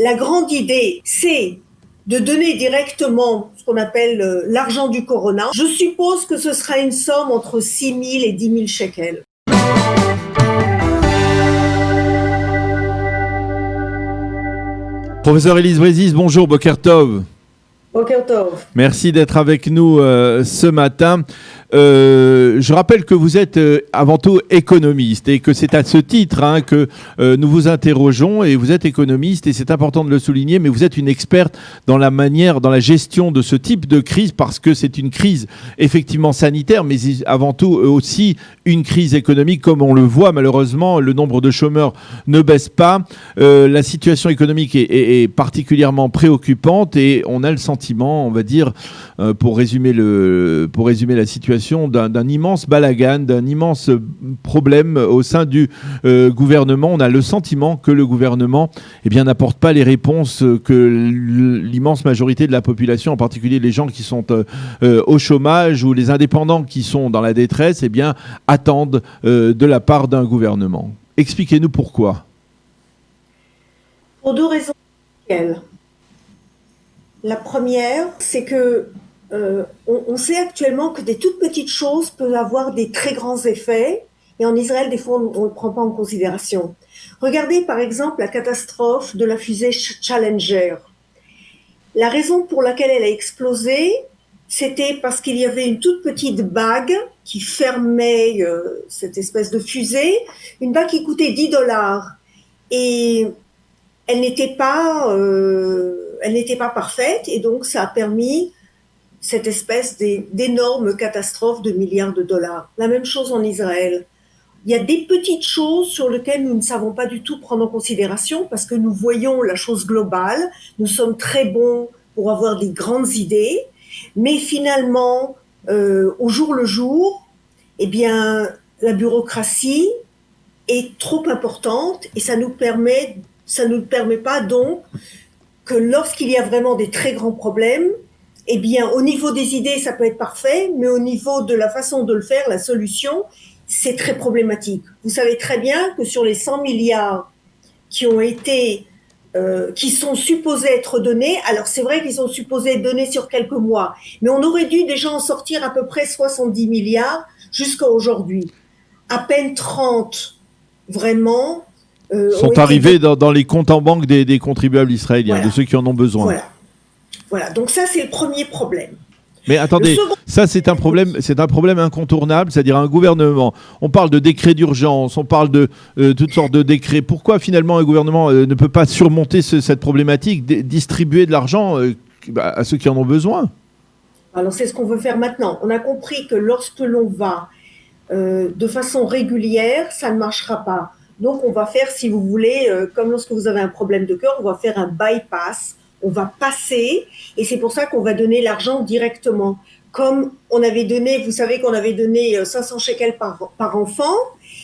La grande idée, c'est de donner directement ce qu'on appelle l'argent du Corona. Je suppose que ce sera une somme entre 6 000 et 10 000 shekels. Professeur Élise Brézis, bonjour, Boker Tov. Boker Tov. Merci d'être avec nous ce matin. Je rappelle que vous êtes avant tout économiste et que c'est à ce titre que nous vous interrogeons, et vous êtes économiste et c'est important de le souligner, mais vous êtes une experte dans la manière, dans la gestion de ce type de crise, parce que c'est une crise effectivement sanitaire, mais avant tout aussi une crise économique. Comme on le voit, malheureusement, le nombre de chômeurs ne baisse pas. La situation économique est particulièrement préoccupante et on a le sentiment, on va dire, pour résumer la situation, d'un immense balagan, d'un immense problème au sein du gouvernement. On a le sentiment que le gouvernement n'apporte pas les réponses que l'immense majorité de la population, en particulier les gens qui sont au chômage ou les indépendants qui sont dans la détresse, attendent de la part d'un gouvernement. Expliquez-nous pourquoi. Pour deux raisons. La première, c'est que on sait actuellement que des toutes petites choses peuvent avoir des très grands effets, et en Israël, des fois, on ne le prend pas en considération. Regardez par exemple la catastrophe de la fusée Challenger. La raison pour laquelle elle a explosé, c'était parce qu'il y avait une toute petite bague qui fermait cette espèce de fusée, une bague qui coûtait $10, et elle n'était pas parfaite, et donc ça a permis cette espèce d'énorme catastrophe de milliards de dollars. La même chose en Israël. Il y a des petites choses sur lesquelles nous ne savons pas du tout prendre en considération parce que nous voyons la chose globale, nous sommes très bons pour avoir des grandes idées, mais finalement, au jour le jour, la bureaucratie est trop importante et ça ne nous permet pas donc que lorsqu'il y a vraiment des très grands problèmes, au niveau des idées, ça peut être parfait, mais au niveau de la façon de le faire, la solution, c'est très problématique. Vous savez très bien que sur les 100 milliards qui sont supposés être donnés, alors c'est vrai qu'ils sont supposés être donnés sur quelques mois, mais on aurait dû déjà en sortir à peu près 70 milliards jusqu'à aujourd'hui. À peine 30, vraiment, sont arrivés dans les comptes en banque des contribuables israéliens, voilà, de ceux qui en ont besoin. Voilà, donc ça c'est le premier problème. Mais attendez, ça c'est un problème incontournable, c'est-à-dire un gouvernement. On parle de décrets d'urgence, on parle de toutes sortes de décrets. Pourquoi finalement un gouvernement ne peut pas surmonter cette problématique, distribuer de l'argent à ceux qui en ont besoin? Alors c'est ce qu'on veut faire maintenant. On a compris que lorsque l'on va de façon régulière, ça ne marchera pas. Donc on va faire, si vous voulez, comme lorsque vous avez un problème de cœur, on va faire un bypass. On va passer, et c'est pour ça qu'on va donner l'argent directement. Comme on avait donné, vous savez qu'on avait donné 500 shekels par enfant,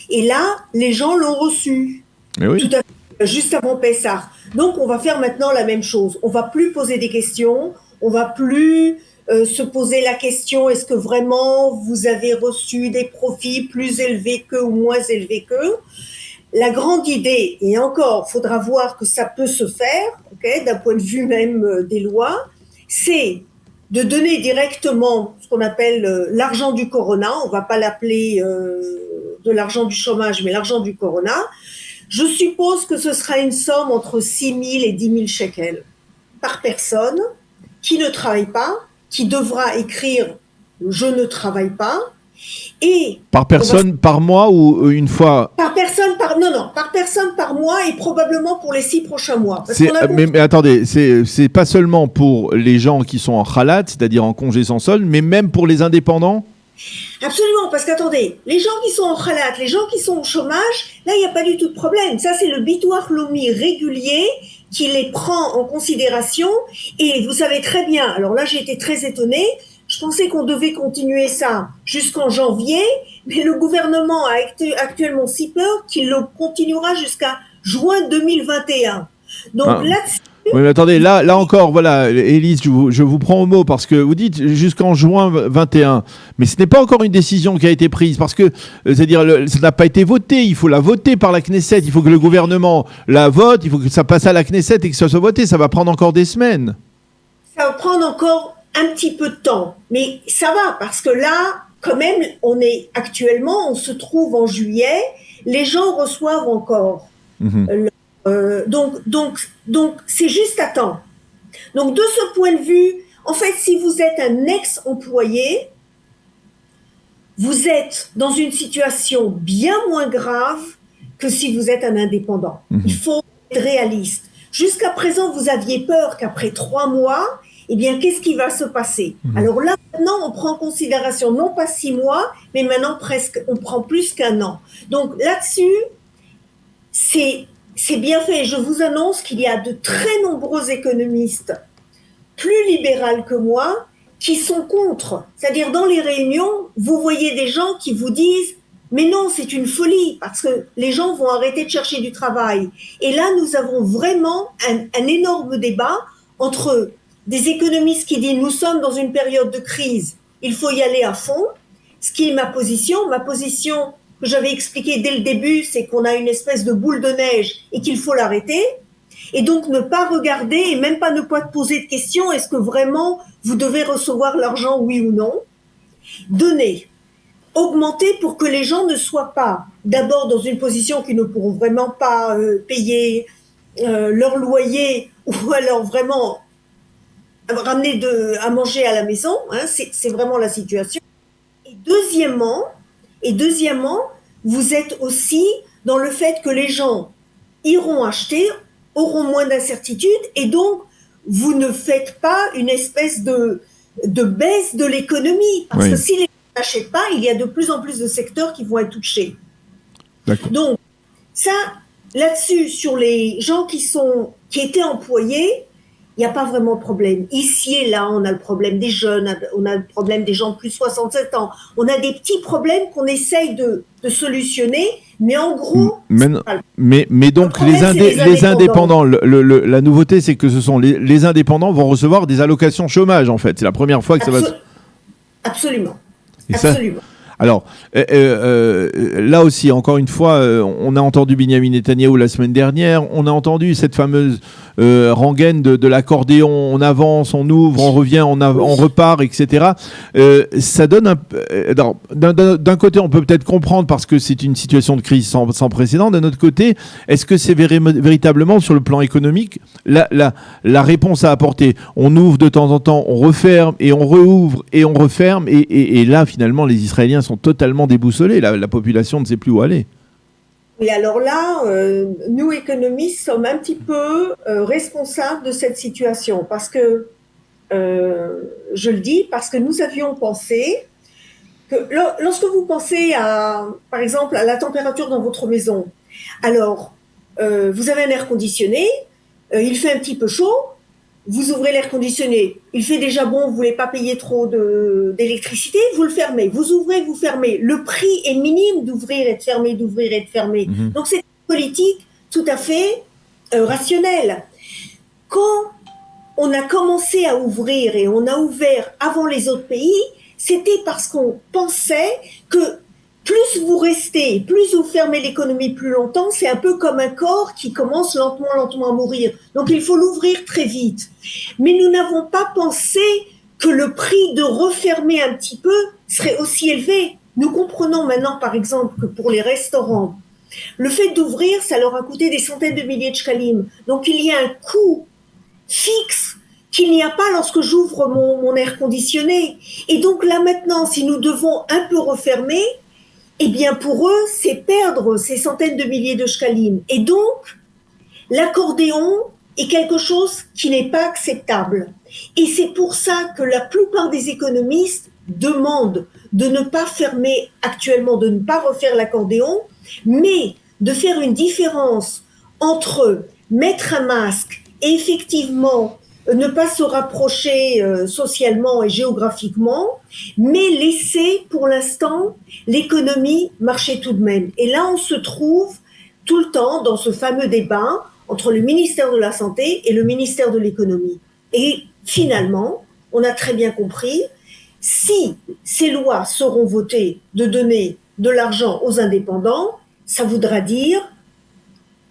et là, les gens l'ont reçu. Mais oui. Tout à fait, juste avant Pessah. Donc, on va faire maintenant la même chose. On va plus poser des questions, on va plus se poser la question, est-ce que vraiment vous avez reçu des profits plus élevés qu'eux ou moins élevés qu'eux? La grande idée, et encore, il faudra voir que ça peut se faire, d'un point de vue même des lois, c'est de donner directement ce qu'on appelle l'argent du Corona. On ne va pas l'appeler de l'argent du chômage, mais l'argent du Corona. Je suppose que ce sera une somme entre 6 000 et 10 000 shekels par personne qui ne travaille pas, qui devra écrire « je ne travaille pas ». Et par personne, par mois ou une fois? Par personne par mois et probablement pour les 6 prochains mois. Mais attendez, c'est pas seulement pour les gens qui sont en khalat, c'est-à-dire en congé sans solde, mais même pour les indépendants? Absolument, parce qu'attendez, les gens qui sont en khalat, les gens qui sont au chômage, là il n'y a pas du tout de problème. Ça c'est le Bitoach Leumi régulier qui les prend en considération, et vous savez très bien, alors là j'ai été très étonnée, je pensais qu'on devait continuer ça jusqu'en janvier, mais le gouvernement a actuellement si peur qu'il le continuera jusqu'à juin 2021. Donc là, Oui, mais attendez, là encore, voilà, Élise, je vous prends au mot parce que vous dites jusqu'en juin 21, mais ce n'est pas encore une décision qui a été prise parce que, c'est-à-dire, ça n'a pas été voté. Il faut la voter par la Knesset. Il faut que le gouvernement la vote. Il faut que ça passe à la Knesset et que ça soit voté. Ça va prendre encore des semaines. Ça va prendre encore un petit peu de temps, mais ça va parce que là, quand même, on se trouve en juillet. Les gens reçoivent encore. Mhm. Donc, c'est juste à temps. Donc, de ce point de vue, en fait, si vous êtes un ex-employé, vous êtes dans une situation bien moins grave que si vous êtes un indépendant. Il faut être réaliste. Jusqu'à présent, vous aviez peur qu'après 3 mois, eh bien, qu'est-ce qui va se passer? Alors là, maintenant, on prend en considération non pas 6 mois, mais maintenant on prend plus qu'1 an. Donc là-dessus, c'est bien fait. Je vous annonce qu'il y a de très nombreux économistes plus libéraux que moi qui sont contre. C'est-à-dire, dans les réunions, vous voyez des gens qui vous disent « Mais non, c'est une folie, parce que les gens vont arrêter de chercher du travail. » Et là, nous avons vraiment un énorme débat entre des économistes qui disent « Nous sommes dans une période de crise, il faut y aller à fond », ce qui est ma position. Ma position que j'avais expliquée dès le début, c'est qu'on a une espèce de boule de neige et qu'il faut l'arrêter. Et donc ne pas regarder et même pas ne pas poser de questions, est-ce que vraiment vous devez recevoir l'argent, oui ou non? Donner, augmenter pour que les gens ne soient pas d'abord dans une position qu'ils ne pourront vraiment pas payer leur loyer ou alors vraiment ramener à manger à la maison, hein, c'est vraiment la situation. Et deuxièmement, vous êtes aussi dans le fait que les gens iront acheter, auront moins d'incertitudes, et donc vous ne faites pas une espèce de baisse de l'économie. Parce que si les gens n'achètent pas, il y a de plus en plus de secteurs qui vont être touchés. Donc, ça, là-dessus, sur les gens qui étaient employés, il n'y a pas vraiment de problème. Ici et là, on a le problème des jeunes, on a le problème des gens de plus de 67 ans. On a des petits problèmes qu'on essaye de solutionner, mais en gros... Mais donc, les indépendants, la nouveauté, c'est que ce sont les indépendants vont recevoir des allocations chômage, en fait. C'est la première fois que ça va... Absolument. Absolument. Alors, là aussi, encore une fois, on a entendu Benyamin Netanyahou la semaine dernière, on a entendu cette fameuse rengaine de l'accordéon, on avance, on ouvre, on revient, on repart, etc. Ça donne d'un côté, on peut peut-être comprendre parce que c'est une situation de crise sans précédent. D'un autre côté, est-ce que c'est véritablement, sur le plan économique, la réponse à apporter? On ouvre de temps en temps, on referme, et on rouvre, et on referme, et là, finalement, les Israéliens sont totalement déboussolés. La population ne sait plus où aller. Et alors là, nous économistes sommes un petit peu responsables de cette situation parce que, je le dis, parce que nous avions pensé que lorsque vous pensez par exemple, à la température dans votre maison, alors vous avez un air conditionné, il fait un petit peu chaud, vous ouvrez l'air conditionné, il fait déjà bon, vous voulez pas payer trop d'électricité, vous le fermez, vous ouvrez, vous fermez. Le prix est minime d'ouvrir et de fermer, d'ouvrir et de fermer. Donc c'est une politique tout à fait rationnelle. Quand on a commencé à ouvrir et on a ouvert avant les autres pays, c'était parce qu'on pensait que plus vous restez, plus vous fermez l'économie plus longtemps, c'est un peu comme un corps qui commence lentement à mourir. Donc il faut l'ouvrir très vite. Mais nous n'avons pas pensé que le prix de refermer un petit peu serait aussi élevé. Nous comprenons maintenant, par exemple, que pour les restaurants, le fait d'ouvrir, ça leur a coûté des centaines de milliers de shkalim. Donc il y a un coût fixe qu'il n'y a pas lorsque j'ouvre mon air conditionné. Et donc là maintenant, si nous devons un peu refermer, eh bien pour eux, c'est perdre ces centaines de milliers de shkalim. Et donc, l'accordéon est quelque chose qui n'est pas acceptable. Et c'est pour ça que la plupart des économistes demandent de ne pas fermer actuellement, de ne pas refaire l'accordéon, mais de faire une différence entre mettre un masque et effectivement ne pas se rapprocher socialement et géographiquement, mais laisser pour l'instant l'économie marcher tout de même. Et là, on se trouve tout le temps dans ce fameux débat entre le ministère de la Santé et le ministère de l'Économie. Et finalement, on a très bien compris, si ces lois seront votées de donner de l'argent aux indépendants, ça voudra dire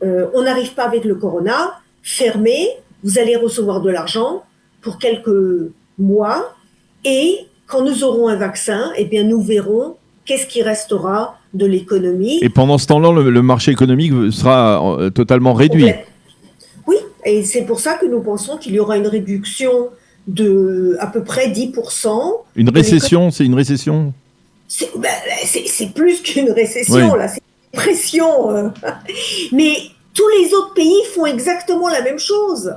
on n'arrive pas avec le corona, fermez, vous allez recevoir de l'argent pour quelques mois et quand nous aurons un vaccin, eh bien nous verrons qu'est-ce qui restera de l'économie. Et pendant ce temps-là, le marché économique sera totalement réduit. Oui, et c'est pour ça que nous pensons qu'il y aura une réduction de à peu près 10%. Une récession, c'est une récession? C'est plus qu'une récession, oui. Là, c'est une pression. Mais tous les autres pays font exactement la même chose.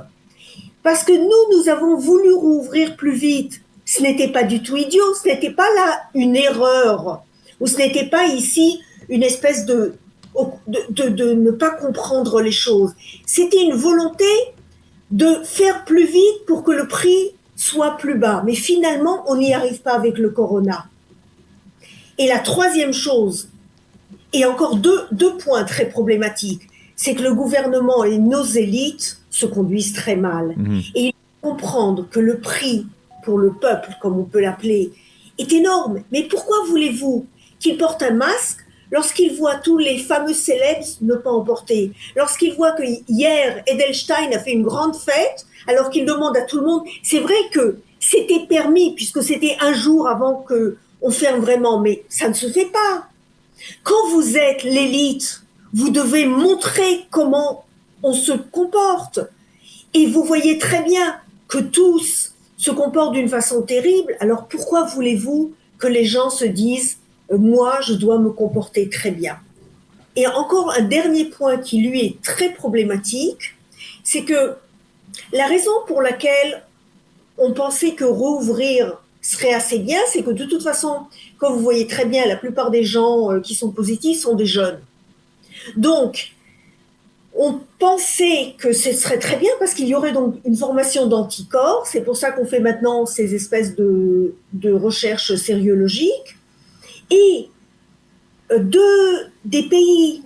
Parce que nous avons voulu rouvrir plus vite. Ce n'était pas du tout idiot, ce n'était pas là une erreur, ou ce n'était pas ici une espèce de ne pas comprendre les choses. C'était une volonté de faire plus vite pour que le prix soit plus bas. Mais finalement, on n'y arrive pas avec le corona. Et la troisième chose, et encore deux points très problématiques, c'est que le gouvernement et nos élites se conduisent très mal. Et il faut comprendre que le prix pour le peuple, comme on peut l'appeler, est énorme. Mais pourquoi voulez-vous qu'il porte un masque lorsqu'il voit tous les fameux célèbres ne pas en porter? Lorsqu'il voit que hier, Edelstein a fait une grande fête, alors qu'il demande à tout le monde, c'est vrai que c'était permis, puisque c'était un jour avant qu'on ferme vraiment, mais ça ne se fait pas. Quand vous êtes l'élite, vous devez montrer comment on se comporte. Et vous voyez très bien que tous se comportent d'une façon terrible. Alors pourquoi voulez-vous que les gens se disent « moi, je dois me comporter très bien ». Et encore un dernier point qui, lui, est très problématique, c'est que la raison pour laquelle on pensait que rouvrir serait assez bien, c'est que de toute façon, comme vous voyez très bien, la plupart des gens qui sont positifs sont des jeunes. Donc, on pensait que ce serait très bien parce qu'il y aurait donc une formation d'anticorps. C'est pour ça qu'on fait maintenant ces espèces de recherches sériologiques. Et des pays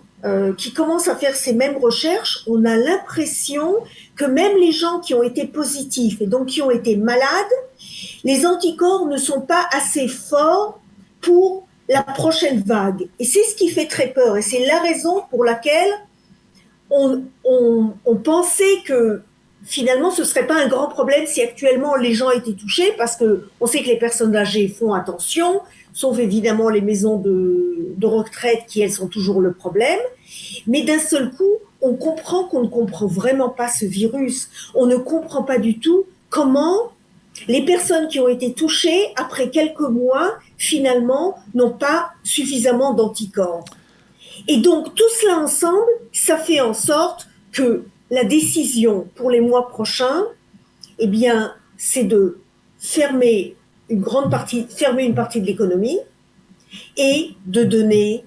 qui commencent à faire ces mêmes recherches, on a l'impression que même les gens qui ont été positifs et donc qui ont été malades, les anticorps ne sont pas assez forts pour la prochaine vague. Et c'est ce qui fait très peur. Et c'est la raison pour laquelle on pensait que finalement ce ne serait pas un grand problème si actuellement les gens étaient touchés, parce qu'on sait que les personnes âgées font attention, sauf évidemment les maisons de retraite qui, elles, sont toujours le problème. Mais d'un seul coup, on comprend qu'on ne comprend vraiment pas ce virus. On ne comprend pas du tout comment les personnes qui ont été touchées, après quelques mois, finalement, n'ont pas suffisamment d'anticorps. Et donc, tout cela ensemble, ça fait en sorte que la décision pour les mois prochains, eh bien, c'est de fermer une partie de l'économie et de donner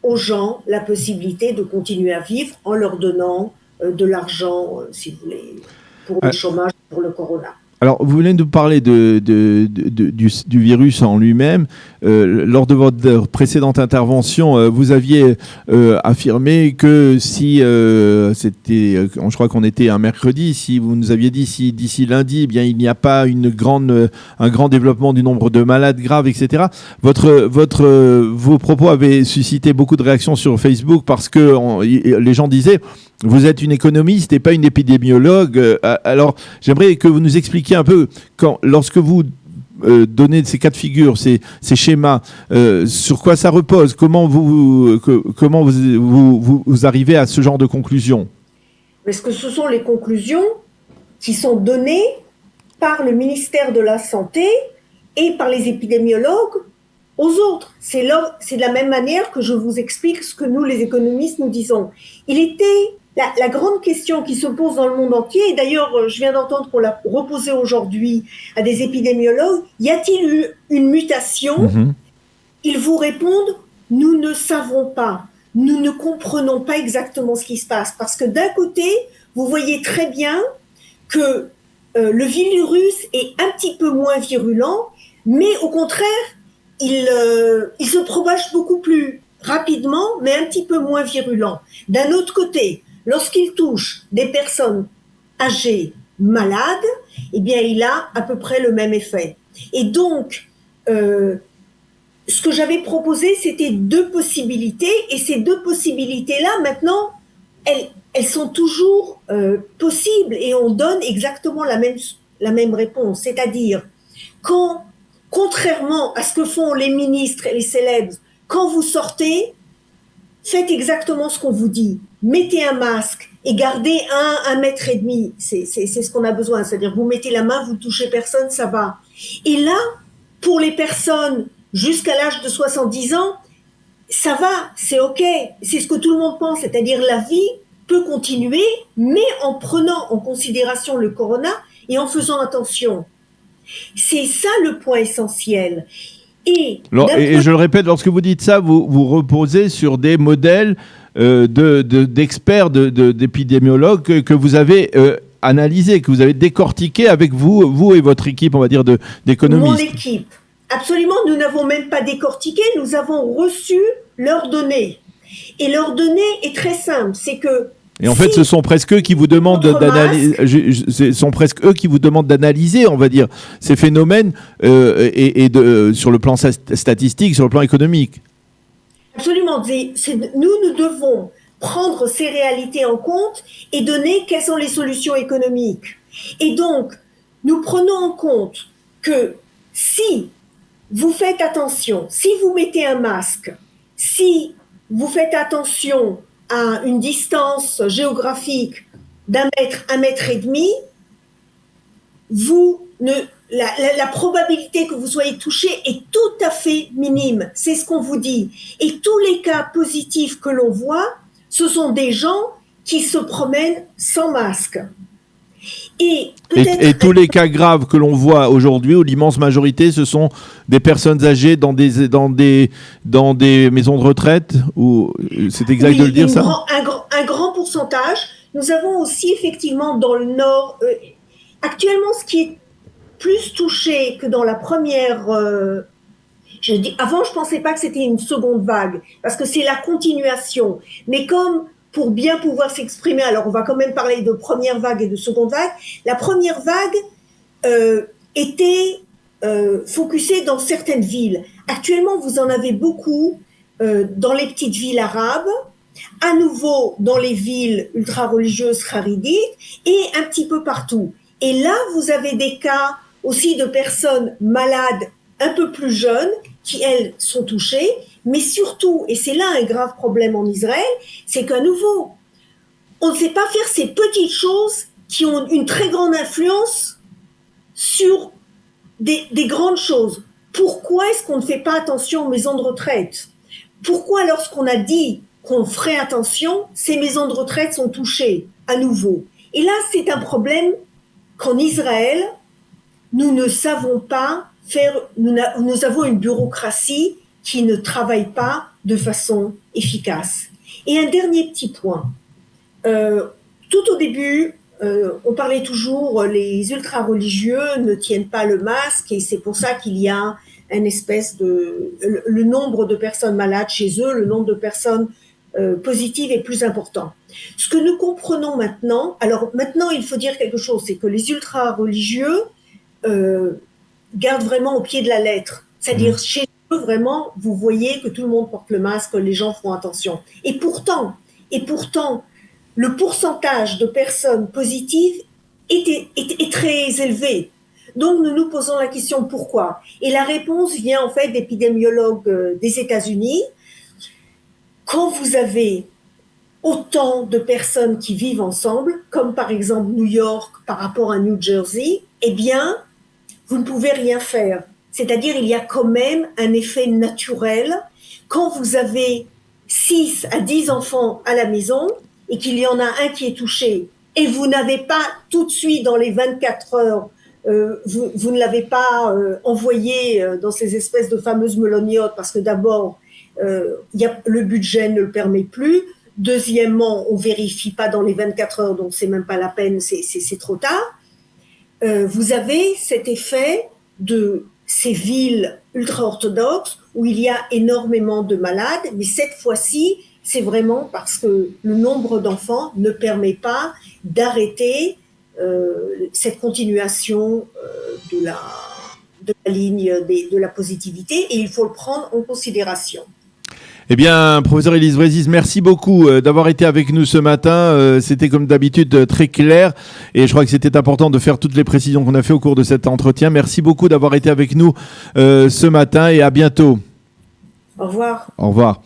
aux gens la possibilité de continuer à vivre en leur donnant de l'argent, si vous voulez, pour le chômage, pour le corona. Alors, vous venez de parler du virus en lui-même. Lors de votre précédente intervention, vous aviez affirmé que si je crois qu'on était un mercredi, si vous nous aviez dit si d'ici lundi, eh bien, il n'y a pas un grand développement du nombre de malades graves, etc. Vos propos avaient suscité beaucoup de réactions sur Facebook parce que les gens disaient: vous êtes une économiste et pas une épidémiologue. Alors, j'aimerais que vous nous expliquiez un peu, lorsque vous donnez ces cas de figure, ces schémas, sur quoi ça repose? Comment vous arrivez à ce genre de conclusion? Parce que ce sont les conclusions qui sont données par le ministère de la Santé et par les épidémiologues aux autres. C'est de la même manière que je vous explique ce que nous, les économistes, nous disons. Il était la grande question qui se pose dans le monde entier, et d'ailleurs, je viens d'entendre qu'on l'a reposée aujourd'hui à des épidémiologues: y a-t-il eu une mutation? Ils vous répondent: nous ne savons pas. Nous ne comprenons pas exactement ce qui se passe. Parce que d'un côté, vous voyez très bien que le virus est un petit peu moins virulent, mais au contraire, il se propage beaucoup plus rapidement, mais un petit peu moins virulent. D'un autre côté, lorsqu'il touche des personnes âgées, malades, eh bien, il a à peu près le même effet. Et donc, ce que j'avais proposé, c'était deux possibilités, et ces deux possibilités-là, maintenant, elles sont toujours possibles, et on donne exactement la même réponse. C'est-à-dire, quand, contrairement à ce que font les ministres et les célèbres, quand vous sortez, faites exactement ce qu'on vous dit. Mettez un masque et gardez 1 mètre et demi. C'est ce qu'on a besoin. C'est-à-dire, vous mettez la main, vous ne touchez personne, ça va. Et là, pour les personnes jusqu'à l'âge de 70 ans, ça va, c'est OK. C'est ce que tout le monde pense. C'est-à-dire, la vie peut continuer, mais en prenant en considération le corona et en faisant attention. C'est ça le point essentiel. Et je le répète, lorsque vous dites ça, vous reposez sur des modèles d'experts, d'épidémiologues que vous avez analysés, que vous avez décortiqués avec vous et votre équipe, on va dire, d'économistes. Mon équipe, absolument, nous n'avons même pas décortiqué, nous avons reçu leurs données. Et leurs données est très simple, c'est que et en fait, ce sont presque eux qui vous demandent d'analyser. Sont presque eux qui vous demandent d'analyser, on va dire, ces phénomènes sur le plan statistique, sur le plan économique. Absolument. Nous devons prendre ces réalités en compte et donner quelles sont les solutions économiques. Et donc, nous prenons en compte que si vous faites attention, si vous mettez un masque, si vous faites attention à une distance géographique d'1 mètre, 1 mètre et demi, la probabilité que vous soyez touché est tout à fait minime. C'est ce qu'on vous dit. Et tous les cas positifs que l'on voit, ce sont des gens qui se promènent sans masque. Et tous les cas graves que l'on voit aujourd'hui, ou l'immense majorité, ce sont des personnes âgées dans des maisons de retraite, ou c'est exact de le dire ça ? Un grand pourcentage. Nous avons aussi effectivement dans le Nord, actuellement ce qui est plus touché que dans la première... avant, je ne pensais pas que c'était une seconde vague, parce que c'est la continuation. Mais comme pour bien pouvoir s'exprimer, alors on va quand même parler de première vague et de seconde vague. La première vague était focusée dans certaines villes. Actuellement, vous en avez beaucoup dans les petites villes arabes, à nouveau dans les villes ultra-religieuses kharidites et un petit peu partout. Et là, vous avez des cas aussi de personnes malades un peu plus jeunes qui, elles, sont touchées. Mais surtout, et c'est là un grave problème en Israël, c'est qu'à nouveau, on ne sait pas faire ces petites choses qui ont une très grande influence sur des grandes choses. Pourquoi est-ce qu'on ne fait pas attention aux maisons de retraite ? Pourquoi, lorsqu'on a dit qu'on ferait attention, ces maisons de retraite sont touchées à nouveau ? Et là, c'est un problème qu'en Israël, nous ne savons pas faire, nous avons une bureaucratie qui ne travaille pas de façon efficace. Et un dernier petit point. Tout au début, on parlait toujours, les ultra-religieux ne tiennent pas le masque et c'est pour ça qu'il y a une espèce de... Le nombre de personnes malades chez eux, le nombre de personnes positives est plus important. Ce que nous comprenons maintenant, alors maintenant il faut dire quelque chose, c'est que les ultra-religieux gardent vraiment au pied de la lettre. C'est-à-dire chez eux, vraiment, vous voyez que tout le monde porte le masque, les gens font attention. Et pourtant, le pourcentage de personnes positives est très élevé. Donc, nous nous posons la question pourquoi ? Et la réponse vient en fait d'épidémiologues des États-Unis. Quand vous avez autant de personnes qui vivent ensemble, comme par exemple New York par rapport à New Jersey, eh bien, vous ne pouvez rien faire. C'est-à-dire, il y a quand même un effet naturel. Quand vous avez 6 à 10 enfants à la maison et qu'il y en a un qui est touché et vous n'avez pas tout de suite dans les 24 heures, vous ne l'avez pas envoyé dans ces espèces de fameuses meloniotes parce que d'abord, le budget ne le permet plus. Deuxièmement, on ne vérifie pas dans les 24 heures, donc c'est même pas la peine, c'est trop tard. Vous avez cet effet de ces villes ultra-orthodoxes où il y a énormément de malades, mais cette fois-ci, c'est vraiment parce que le nombre d'enfants ne permet pas d'arrêter cette continuation de la ligne de la positivité, et il faut le prendre en considération. Eh bien, professeur Élise Brézis, merci beaucoup d'avoir été avec nous ce matin. C'était comme d'habitude très clair et je crois que c'était important de faire toutes les précisions qu'on a fait au cours de cet entretien. Merci beaucoup d'avoir été avec nous ce matin et à bientôt. Au revoir. Au revoir.